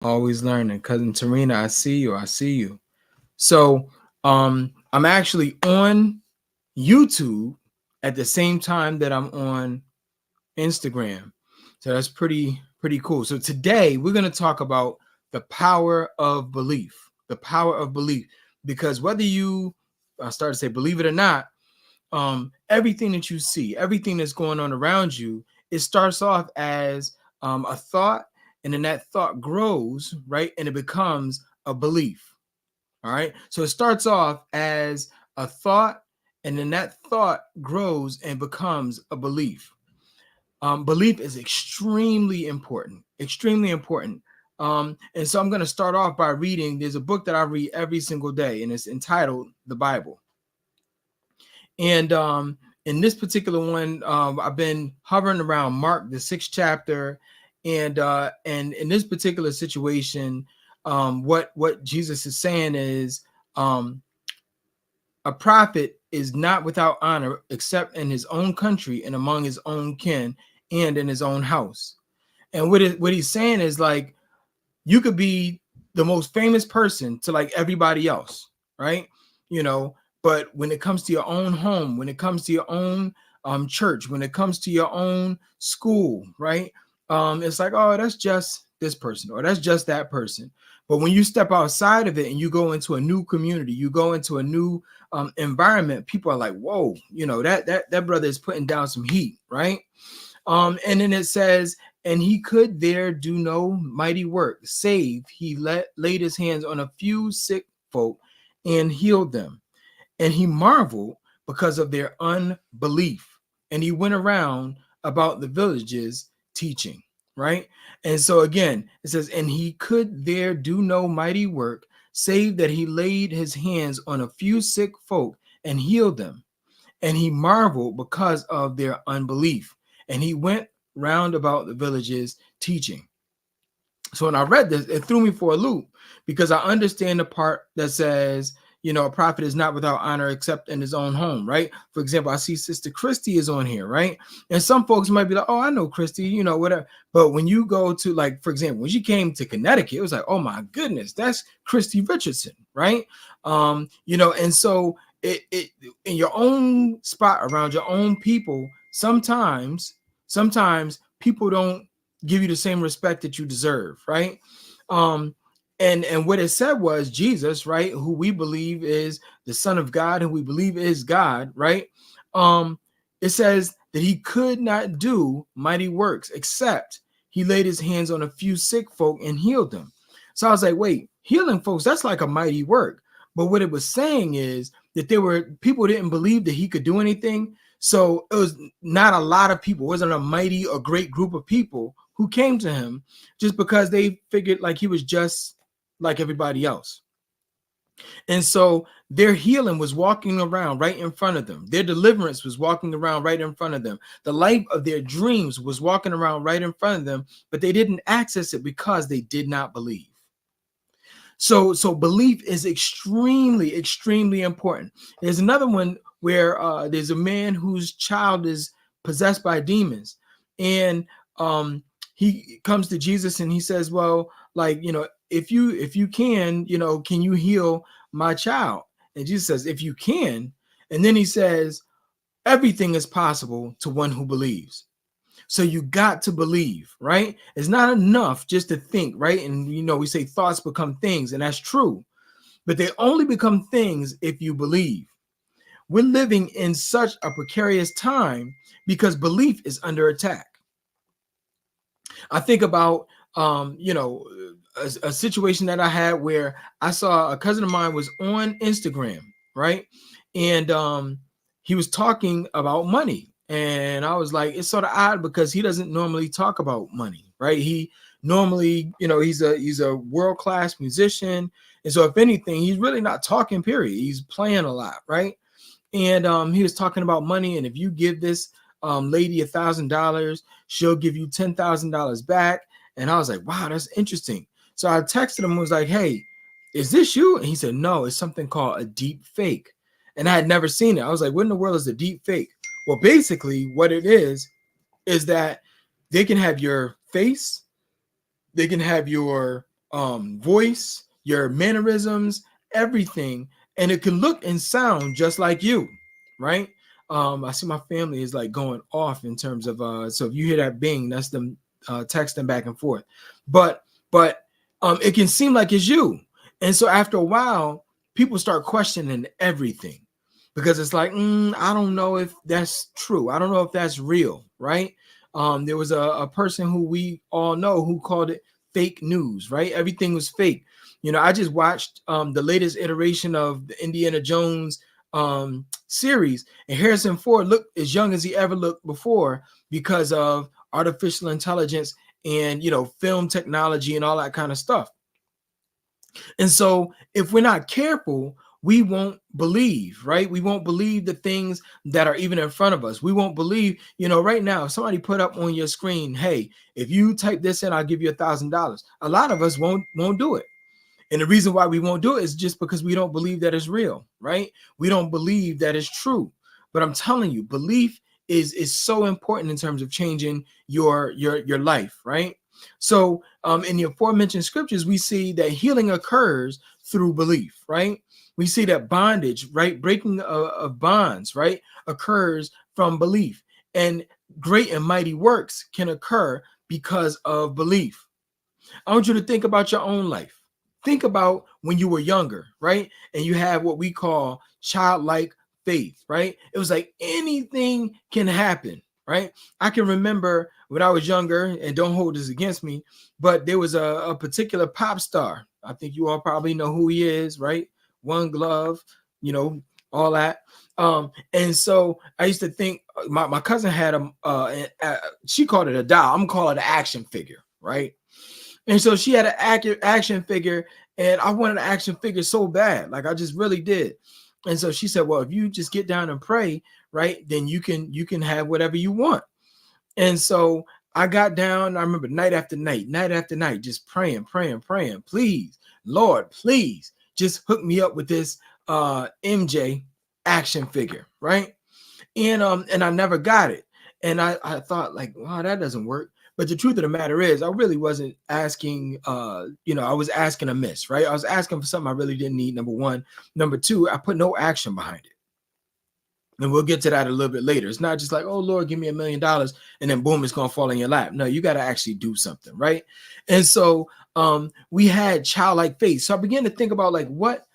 Always learning. Cousin Tarina, I see you. I see you. So I'm actually on YouTube at the same time that I'm on Instagram. So that's pretty cool. So today we're going to talk about the power of belief. The power of belief. Because whether you I start to say believe it or not, everything that you see, everything that's going on around you, it starts off as a thought, and then that thought grows, right? And it becomes a belief. All right. So it starts off as a thought, and then that thought grows and becomes a belief. Belief is extremely important, extremely important. And so I'm going to start off by reading. There's a book that I read every single day, and it's entitled The Bible. And in this particular one, I've been hovering around Mark, the 6th chapter, and in this particular situation, what Jesus is saying is, um, a prophet is not without honor except in his own country and among his own kin and in his own house. And what he's saying is, like, you could be the most famous person to like everybody else, right? You know, but when it comes to your own home, when it comes to your own church, when it comes to your own school, right? It's like, oh, that's just this person or that's just that person. But when you step outside of it and you go into a new community, you go into a new environment, people are like, whoa, that brother is putting down some heat, right? And then it says, and he could there do no mighty work, save he laid his hands on a few sick folk and healed them. And he marveled because of their unbelief. And he went around about the villages teaching, right? And so again, it says, and he could there do no mighty work, save that he laid his hands on a few sick folk and healed them. And he marveled because of their unbelief. And he went round about the villages teaching. So when I read this, it threw me for a loop because I understand the part that says, a prophet is not without honor except in his own home, right? For example, I see Sister Christy is on here, right? And some folks might be like, oh, I know Christy, whatever. But when you go to, like, for example, when she came to Connecticut, it was like, oh my goodness, that's Christy Richardson, right? And so it in your own spot around your own people, sometimes people don't give you the same respect that you deserve, right? And what it said was Jesus, right, who we believe is the Son of God, who we believe is God, right? It says that he could not do mighty works except he laid his hands on a few sick folk and healed them. So I was like, wait, healing folks, that's like a mighty work. But what it was saying is that there were people didn't believe that he could do anything. So it was not a lot of people, it wasn't a mighty or great group of people who came to him just because they figured like he was just like everybody else. And so their healing was walking around right in front of them. Their deliverance was walking around right in front of them. The life of their dreams was walking around right in front of them, but they didn't access it because they did not believe. So belief is extremely, extremely important. There's another one where there's a man whose child is possessed by demons, and he comes to Jesus and he says, well, like, if you can, can you heal my child? And Jesus says, if you can. And then he says, everything is possible to one who believes. So you got to believe, right? It's not enough just to think, right? And we say thoughts become things, and that's true, but they only become things if you believe. We're living in such a precarious time because belief is under attack. I think about a situation that I had where I saw a cousin of mine was on Instagram, right? And he was talking about money. And I was like, it's sort of odd because he doesn't normally talk about money, right? He normally, he's a world-class musician. And so if anything, he's really not talking, period. He's playing a lot, right? And he was talking about money. And if you give this lady $1,000, she'll give you $10,000 back. And I was like, wow, that's interesting. So I texted him and was like, hey, is this you? And he said, no, it's something called a deep fake. And I had never seen it. I was like, what in the world is a deep fake? Well, basically what it is that they can have your face, they can have your voice, your mannerisms, everything, and it can look and sound just like you, right? I see my family is like going off in terms of so if you hear that bing, that's them texting back and forth. But it can seem like it's you. And so after a while, people start questioning everything because it's like, I don't know if that's true. I don't know if that's real, right? There was a person who we all know who called it fake news, right? Everything was fake. You know, I just watched the latest iteration of the Indiana Jones series, and Harrison Ford looked as young as he ever looked before because of artificial intelligence and, you know, film technology and all that kind of stuff. And so if we're not careful, we won't believe, right? We won't believe the things that are even in front of us. We won't believe, you know, right now, if somebody put up on your screen, hey, if you type this in, I'll give you $1,000. A lot of us won't do it. And the reason why we won't do it is just because we don't believe that it's real, right? We don't believe that it's true. But I'm telling you, belief is so important in terms of changing your life, right? So in the aforementioned scriptures, we see that healing occurs through belief, right? We see that bondage, right? Breaking of bonds, right, occurs from belief. And great and mighty works can occur because of belief. I want you to think about your own life. Think about when you were younger, right? And you have what we call childlike faith, right? It was like anything can happen, right? I can remember when I was younger, and don't hold this against me, but there was a particular pop star. I think you all probably know who he is, right? One Glove, you know, all that. And so I used to think my cousin had she called it a doll. I'm gonna call it an action figure, right? And so she had an accurate action figure, and I wanted an action figure so bad, like I just really did. And so she said, "Well, if you just get down and pray, right, then you can have whatever you want." And so I got down. I remember night after night, just praying, praying, praying. Please, Lord, please, just hook me up with this MJ action figure, right? And I never got it. And I thought like, wow, that doesn't work. But the truth of the matter is, I really wasn't asking, I was asking amiss, right? I was asking for something I really didn't need, number one. Number two, I put no action behind it. And we'll get to that a little bit later. It's not just like, oh, Lord, give me $1 million, and then boom, it's going to fall in your lap. No, you got to actually do something, right? And so we had childlike faith. So I began to think about like, what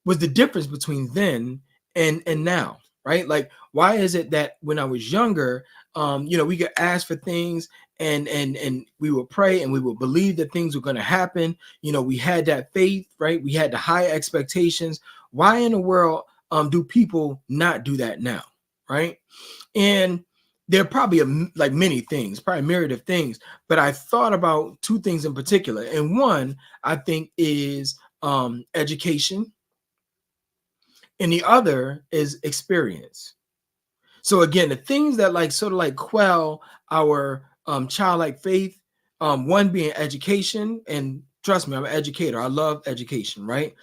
was the difference between then and now, right? Like, why is it that when I was younger, we could ask for things and we would pray and we would believe that things were going to happen. We had that faith, right? We had the high expectations. Why in the world do people not do that now, right? And there are probably like many things, probably a myriad of things, but I thought about two things in particular. And one, I think, is education, and the other is experience. So again, the things that like sort of like quell our childlike faith, one being education, and trust me, I'm an educator. I love education, right?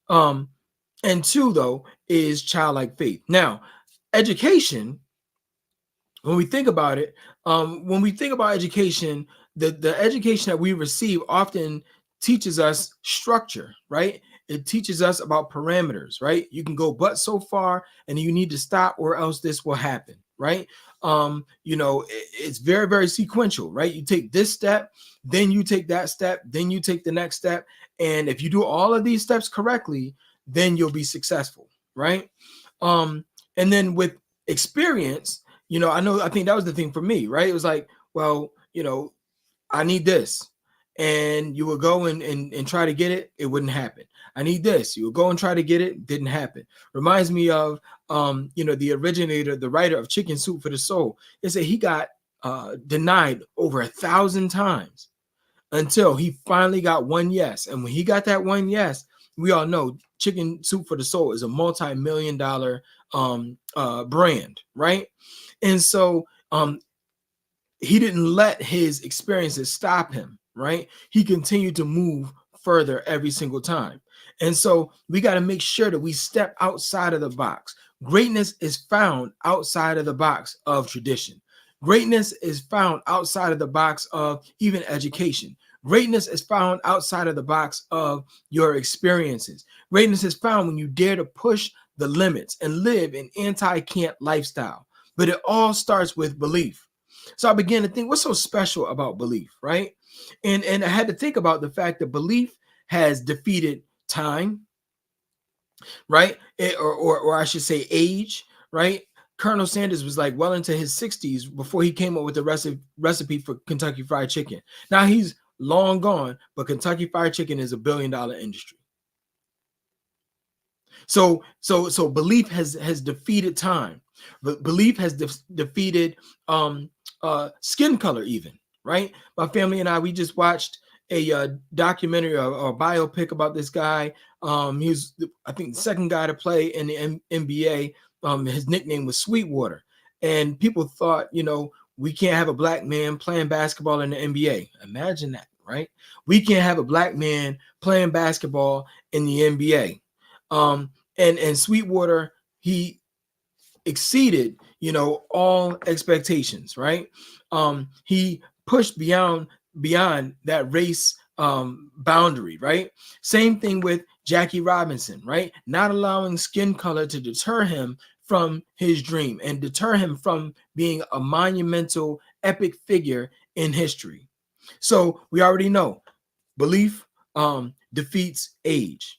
Um, and two, though, is childlike faith. Now, education, when we think about it, when we think about education, the education that we receive often teaches us structure, right? It teaches us about parameters, right? You can go but so far, and you need to stop, or else this will happen, right? It's very, very sequential, right? You take this step, then you take that step, then you take the next step, and if you do all of these steps correctly, then you'll be successful, right? And then with experience, I think that was the thing for me, right? It was like, well, I need this. And you would go and try to get it, it wouldn't happen. I need this. You would go and try to get it, didn't happen. Reminds me of the originator, the writer of Chicken Soup for the Soul. They say he got denied over 1,000 times until he finally got one yes. And when he got that one yes, we all know Chicken Soup for the Soul is a multi-million-dollar brand, right? And so he didn't let his experiences stop him, right? He continued to move further every single time. And so we got to make sure that we step outside of the box. Greatness is found outside of the box of tradition. Greatness is found outside of the box of even education. Greatness is found outside of the box of your experiences. Greatness is found when you dare to push the limits and live an anti-can't lifestyle. But it all starts with belief. So I began to think, what's so special about belief, right? And I had to think about the fact that belief has defeated time, right? Or I should say age, right? Colonel Sanders was like well into his 60s before he came up with the recipe for Kentucky Fried Chicken. Now he's long gone, but Kentucky Fried Chicken is $1 billion industry. So belief has defeated time. But belief has defeated skin color even, right? My family and I, we just watched a documentary or biopic about this guy. He was, I think, the second guy to play in the NBA. His nickname was Sweetwater. And people thought, we can't have a black man playing basketball in the NBA. Imagine that, right? We can't have a black man playing basketball in the NBA. And Sweetwater, he exceeded, all expectations, right? He pushed beyond that race boundary, right? Same thing with Jackie Robinson, right? Not allowing skin color to deter him from his dream and deter him from being a monumental, epic figure in history. So we already know belief defeats age,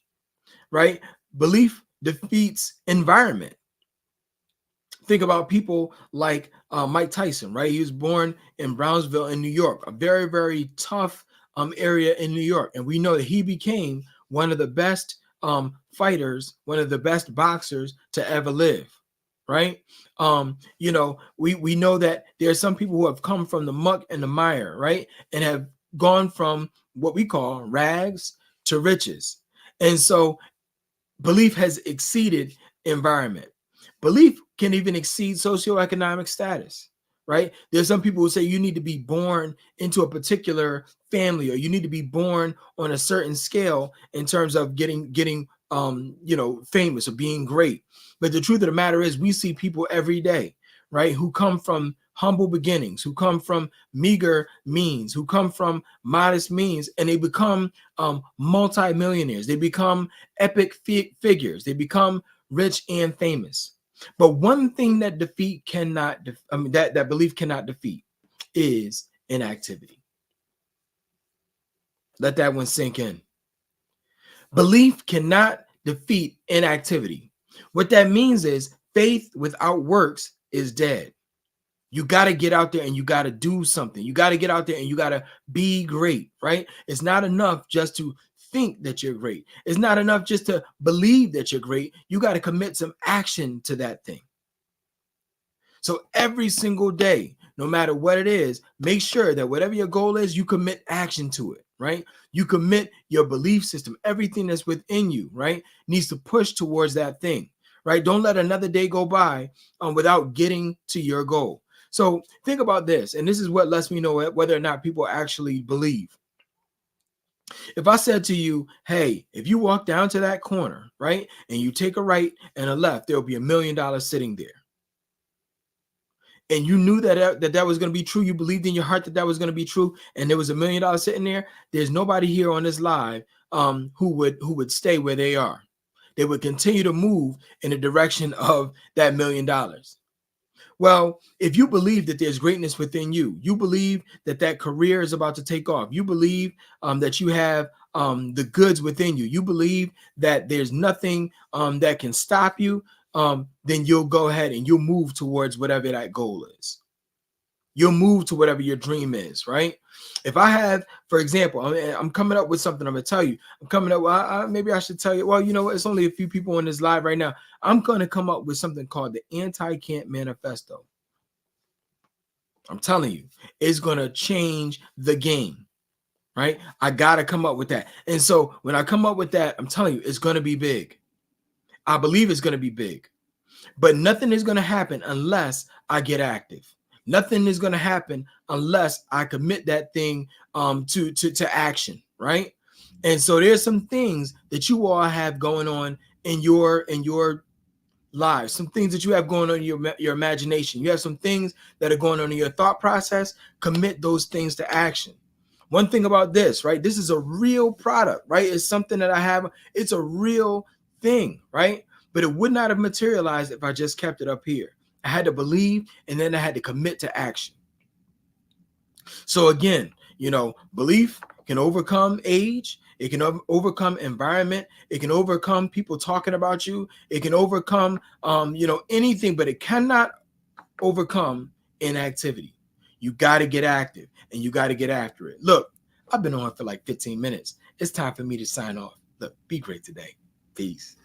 right? Belief defeats environment. Think about people like Mike Tyson, right? He was born in Brownsville in New York, a very, very tough area in New York. And we know that he became one of the best fighters, one of the best boxers to ever live, right? We know that there are some people who have come from the muck and the mire, right? And have gone from what we call rags to riches. And so belief has exceeded environment. Belief can even exceed socioeconomic status, right? There's some people who say you need to be born into a particular family, or you need to be born on a certain scale in terms of getting famous or being great. But the truth of the matter is, we see people every day, right, who come from humble beginnings, who come from meager means, who come from modest means, and they become multimillionaires. They become epic figures. They become rich and famous. But one thing that belief cannot defeat is inactivity. Let that one sink in. Belief cannot defeat inactivity. What that means is faith without works is dead. You got to get out there and you got to do something. You got to get out there and you got to be great, right? It's not enough just to think that you're great. It's not enough just to believe that you're great. You got to commit some action to that thing. So every single day, no matter what it is, make sure that whatever your goal is, you commit action to it, right? You commit your belief system, everything that's within you, right, needs to push towards that thing, right? Don't let another day go by without getting to your goal. So think about this, and this is what lets me know whether or not people actually believe. If I said to you, hey, if you walk down to that corner, right, and you take a right and a left, there'll be $1 million sitting there. And you knew that was going to be true. You believed in your heart that was going to be true, and there was $1 million sitting there. There's nobody here on this live who would stay where they are. They would continue to move in the direction of that $1 million. Well, if you believe that there's greatness within you, you believe that career is about to take off, you believe that you have the goods within you, you believe that there's nothing that can stop you, then you'll go ahead and you'll move towards whatever that goal is. You'll move to whatever your dream is, right? If I have, for example, I'm coming up with something, I'm going to tell you. I'm coming up, maybe I should tell you, well, it's only a few people on this live right now. I'm going to come up with something called the Anti-Can't Manifesto. I'm telling you, it's going to change the game, right? I got to come up with that. And so when I come up with that, I'm telling you, it's going to be big. I believe it's going to be big, but nothing is going to happen unless I get active. Nothing is going to happen unless I commit that thing to action, right? And so there's some things that you all have going on in your lives, some things that you have going on in your imagination. You have some things that are going on in your thought process. Commit those things to action. One thing about this, right? This is a real product, right? It's something that I have. It's a real thing, right? But it would not have materialized if I just kept it up here. I had to believe, and then I had to commit to action. So again, belief can overcome age. It can overcome environment. It can overcome people talking about you. It can overcome, anything, but it cannot overcome inactivity. You got to get active, and you got to get after it. Look, I've been on for like 15 minutes. It's time for me to sign off. Look, be great today. Peace.